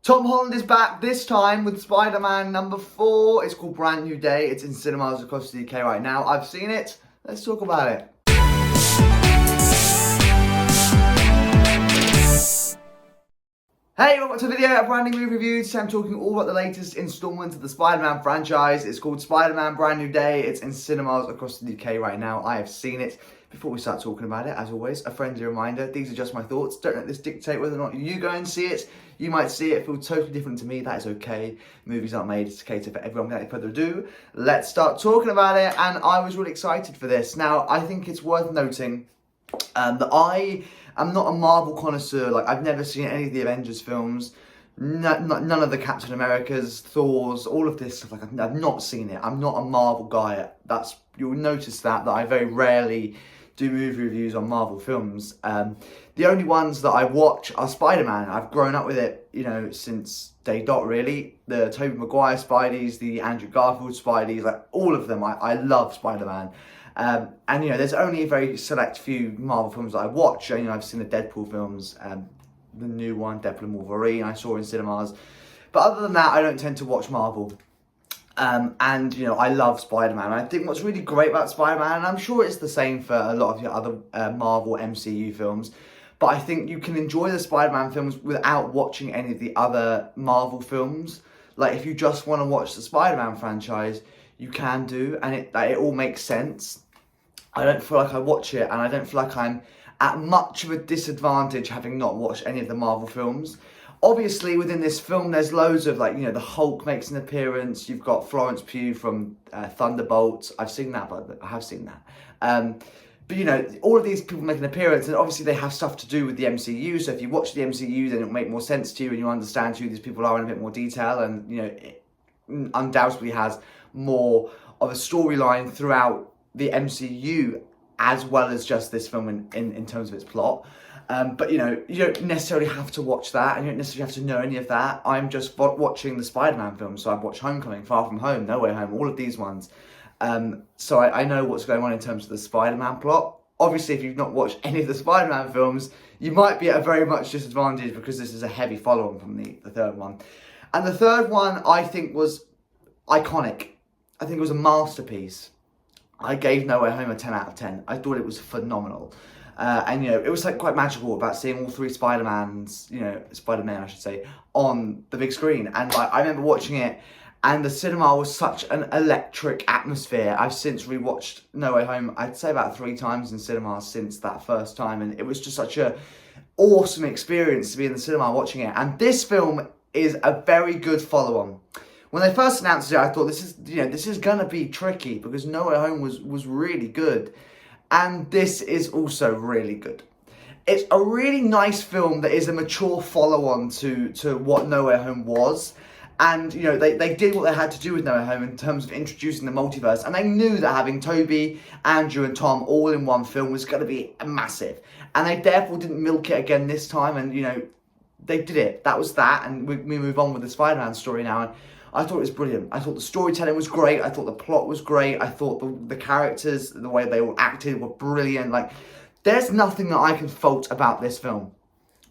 Tom Holland is back, this time with Spider-Man number 4. It's called Brand New Day. It's in cinemas across the UK right now. I've seen it. Let's talk about it. Hey, welcome to a video of Brand New Movie Reviews. Today I'm talking all about the latest installment of the Spider-Man franchise. It's called Spider-Man Brand New Day. It's in cinemas across the UK right now. I have seen it. Before we start talking about it, as always, a friendly reminder, these are just my thoughts. Don't let this dictate whether or not you go and see it. You might see it, feel totally different to me. That is okay. Movies aren't made to cater for everyone. Without further ado, let's start talking about it. And I was really excited for this. Now, I think it's worth noting that I am not a Marvel connoisseur. Like, I've never seen any of the Avengers films. None of the Captain Americas, Thors, all of this stuff. Like, I've not seen it. I'm not a Marvel guy. You'll notice that I very rarely do movie reviews on Marvel films. The only ones that I watch are Spider-Man. I've grown up with it, since day dot, really. The Tobey Maguire Spideys, the Andrew Garfield Spideys, like all of them. I love Spider-Man. And there's only a very select few Marvel films that I watch. I've seen the Deadpool films, the new one, Deadpool and Wolverine, I saw in cinemas. But other than that, I don't tend to watch Marvel. I love Spider-Man. I think what's really great about Spider-Man, and I'm sure it's the same for a lot of your other Marvel MCU films, but I think you can enjoy the Spider-Man films without watching any of the other Marvel films. Like, if you just want to watch the Spider-Man franchise, you can do, and it all makes sense. I don't feel like I watch it, and I don't feel like I'm at much of a disadvantage having not watched any of the Marvel films. Obviously, within this film, there's loads of, the Hulk makes an appearance. You've got Florence Pugh from Thunderbolts. I've seen that, but I have seen that. But all of these people make an appearance, and obviously they have stuff to do with the MCU. So if you watch the MCU, then it'll make more sense to you, and you understand who these people are in a bit more detail. And, it undoubtedly has more of a storyline throughout the MCU, as well as just this film in terms of its plot. But you don't necessarily have to watch that, and you don't necessarily have to know any of that. I'm just watching the Spider-Man films, so I've watched Homecoming, Far From Home, No Way Home, all of these ones. So I know what's going on in terms of the Spider-Man plot. Obviously, if you've not watched any of the Spider-Man films, you might be at a very much disadvantage, because this is a heavy follow-on from the third one. And the third one, I think, was iconic. I think it was a masterpiece. I gave No Way Home a 10 out of 10. I thought it was phenomenal. It was quite magical about seeing all three Spider-Men, I should say, on the big screen. And I remember watching it, and the cinema was such an electric atmosphere. I've since rewatched No Way Home, I'd say about 3 times in cinema since that first time, and it was just such a awesome experience to be in the cinema watching it. And this film is a very good follow-on. When they first announced it, I thought this is gonna be tricky, because No Way Home was really good. And this is also really good. It's a really nice film that is a mature follow-on to what No Way Home was. And, they did what they had to do with No Way Home in terms of introducing the multiverse. And they knew that having Toby, Andrew and Tom all in one film was going to be massive. And they therefore didn't milk it again this time. And, they did it. That was that. And we move on with the Spider-Man story now. And I thought it was brilliant. I thought the storytelling was great. I thought the plot was great. I thought the characters, the way they all acted, were brilliant. There's nothing that I can fault about this film.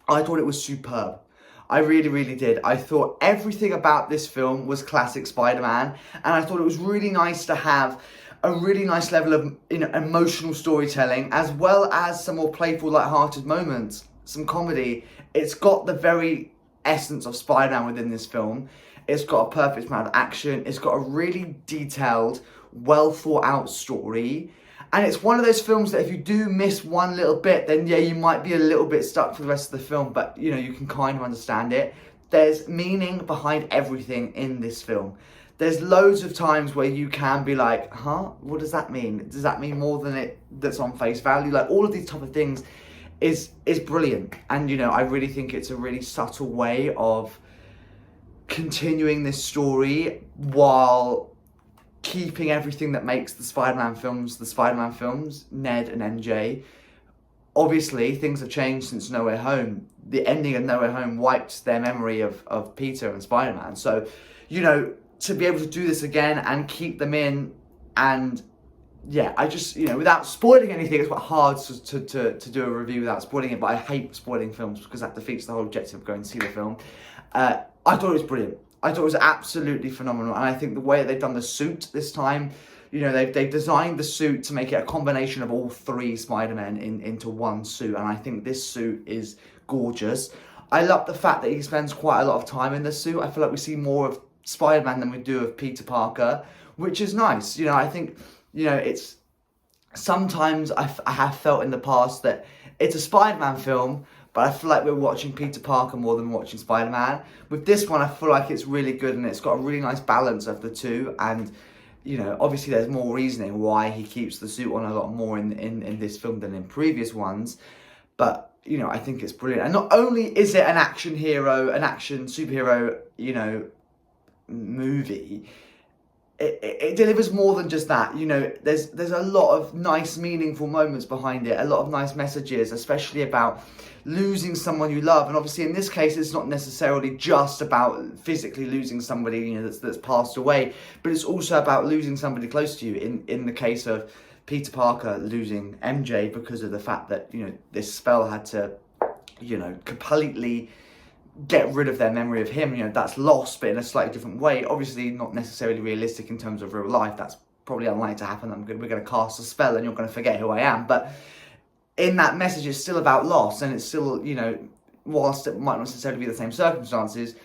I thought it was superb. I really, really did. I thought everything about this film was classic Spider-Man. And I thought it was really nice to have a really nice level of emotional storytelling, as well as some more playful, light-hearted moments, some comedy. It's got the very essence of Spider-Man within this film. It's got a perfect amount of action. It's got a really detailed, well thought out story. And it's one of those films that if you do miss one little bit, then yeah, you might be a little bit stuck for the rest of the film, but you can kind of understand it. There's meaning behind everything in this film. There's loads of times where you can be like, huh, what does that mean? Does that mean more than that's on face value? All of these type of things is brilliant. And I really think it's a really subtle way of continuing this story while keeping everything that makes the Spider-Man films, Ned and MJ. Obviously, things have changed since No Way Home. The ending of No Way Home wiped their memory of Peter and Spider-Man. So, to be able to do this again and keep them in, and yeah, I just, without spoiling anything, it's quite hard to do a review without spoiling it, but I hate spoiling films because that defeats the whole objective of going to see the film. I thought it was brilliant. I thought it was absolutely phenomenal, and I think the way that they've done the suit this time, you know, they've designed the suit to make it a combination of all three Spider-Men into one suit, and I think this suit is gorgeous. I love the fact that he spends quite a lot of time in the suit. I feel like we see more of Spider-Man than we do of Peter Parker, which is nice. You know, I think, you know, it's sometimes I have felt in the past that it's a Spider-Man film, but I feel like we're watching Peter Parker more than watching Spider-Man. With this one, I feel like it's really good, and it's got a really nice balance of the two. And, you know, obviously there's more reasoning why he keeps the suit on a lot more in this film than in previous ones. But, you know, I think it's brilliant. And not only is it an action hero, an action superhero, you know, movie, it delivers more than just that. You know, there's a lot of nice, meaningful moments behind it, a lot of nice messages, especially about losing someone you love. And obviously in this case, it's not necessarily just about physically losing somebody, you know, that's passed away, but it's also about losing somebody close to you. In the case of Peter Parker losing MJ because of the fact that, you know, this spell had to, you know, completely get rid of their memory of him. You know, that's lost, but in a slightly different way. Obviously not necessarily realistic in terms of real life. That's probably unlikely to happen. We're going to cast a spell and you're going to forget who I am. But in that message, it's still about loss, and it's still, you know, whilst it might not necessarily be the same circumstances,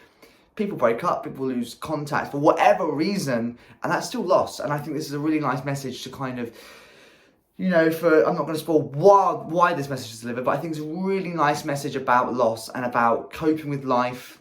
people break up, people lose contact for whatever reason, and that's still loss. And I think this is a really nice message to kind of, you know, I'm not going to spoil why this message is delivered, but I think it's a really nice message about loss and about coping with life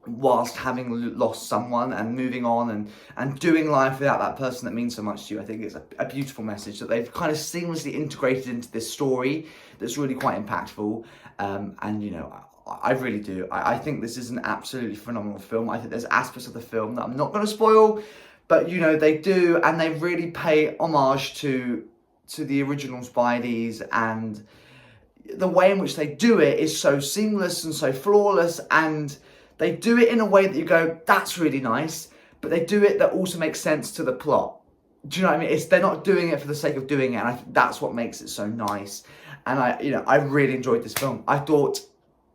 whilst having lost someone and moving on and doing life without that person that means so much to you. I think it's a beautiful message that they've kind of seamlessly integrated into this story that's really quite impactful. And, you know, I really do. I think this is an absolutely phenomenal film. I think there's aspects of the film that I'm not going to spoil, but, you know, they do, and they really pay homage to the original Spideys, and the way in which they do it is so seamless and so flawless, and they do it in a way that you go, that's really nice, but they do it that also makes sense to the plot. Do you know what I mean? They're not doing it for the sake of doing it, and I think that's what makes it so nice. And I really enjoyed this film. I thought,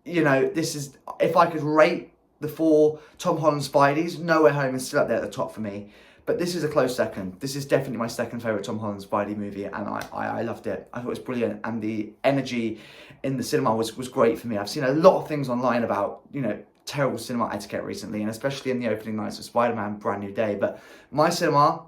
you know, this is, if I could rate the 4 Tom Holland Spideys, No Way Home is still up there at the top for me. But this is a close second. This is definitely my second favourite Tom Holland Spidey movie, and I loved it. I thought it was brilliant, and the energy in the cinema was great for me. I've seen a lot of things online about, you know, terrible cinema etiquette recently, and especially in the opening nights of Spider-Man Brand New Day. But my cinema,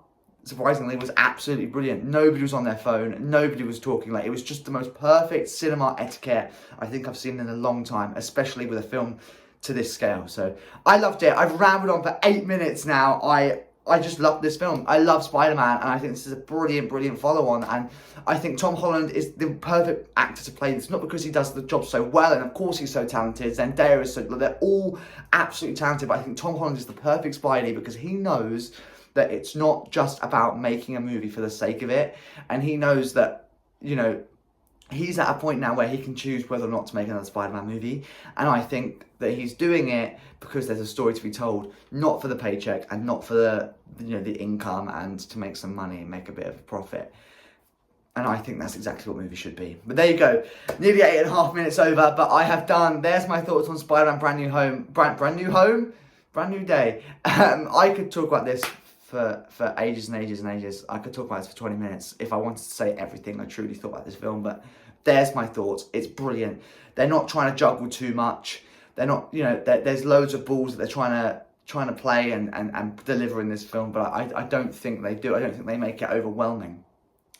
surprisingly, was absolutely brilliant. Nobody was on their phone. Nobody was talking. Like, it was just the most perfect cinema etiquette I think I've seen in a long time, especially with a film to this scale. So I loved it. I've rambled on for 8 minutes now. I just love this film. I love Spider-Man, and I think this is a brilliant, brilliant follow-on. And I think Tom Holland is the perfect actor to play this, not because he does the job so well, and of course he's so talented. Zendaya is so, they're all absolutely talented, but I think Tom Holland is the perfect Spidey because he knows that it's not just about making a movie for the sake of it, and he knows that, you know, he's at a point now where he can choose whether or not to make another Spider-Man movie, and I think that he's doing it because there's a story to be told, not for the paycheck and not for the, you know, the income and to make some money and make a bit of a profit. And I think that's exactly what movies should be. But there you go, nearly 8.5 minutes over, but I have done, there's my thoughts on Spider-Man Brand New Home, Brand New Day. I could talk about this for ages and ages and ages. I could talk about this for 20 minutes if I wanted to say everything I truly thought about this film, but there's my thoughts. It's brilliant. They're not trying to juggle too much. They're not, you know, there's loads of balls that they're trying to play and deliver in this film, but I don't think they do. I don't think they make it overwhelming.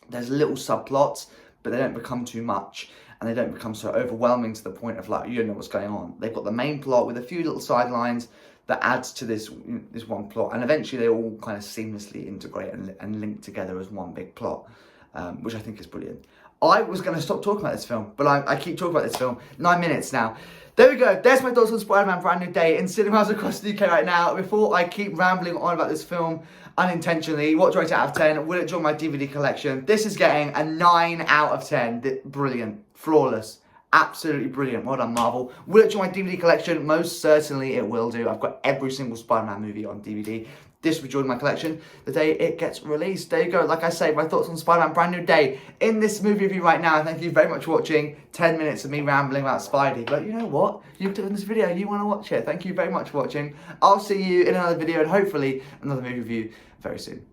There's little subplots, but they don't become too much, and they don't become so overwhelming to the point of, like, you don't know what's going on. They've got the main plot with a few little sidelines that adds to this one plot, and eventually they all kind of seamlessly integrate and link together as one big plot, which I think is brilliant. I was going to stop talking about this film, but I keep talking about this film. 9 minutes now. There we go. There's my thoughts on Spider-Man Brand New Day in cinemas across the UK right now. Before I keep rambling on about this film unintentionally, what do I rate it out of 10? Will it join my DVD collection? This is getting a 9 out of 10. Brilliant. Flawless. Absolutely brilliant. Well done, Marvel. Will it join my DVD collection? Most certainly it will do. I've got every single Spider-Man movie on DVD. this will join my collection the day it gets released. There you go. Like I say, my thoughts on Spider-Man Brand New Day in this movie review right now. Thank you very much for watching. 10 minutes of me rambling about Spidey. But you know what? You've done this video. You want to watch it. Thank you very much for watching. I'll see you in another video and hopefully another movie review very soon.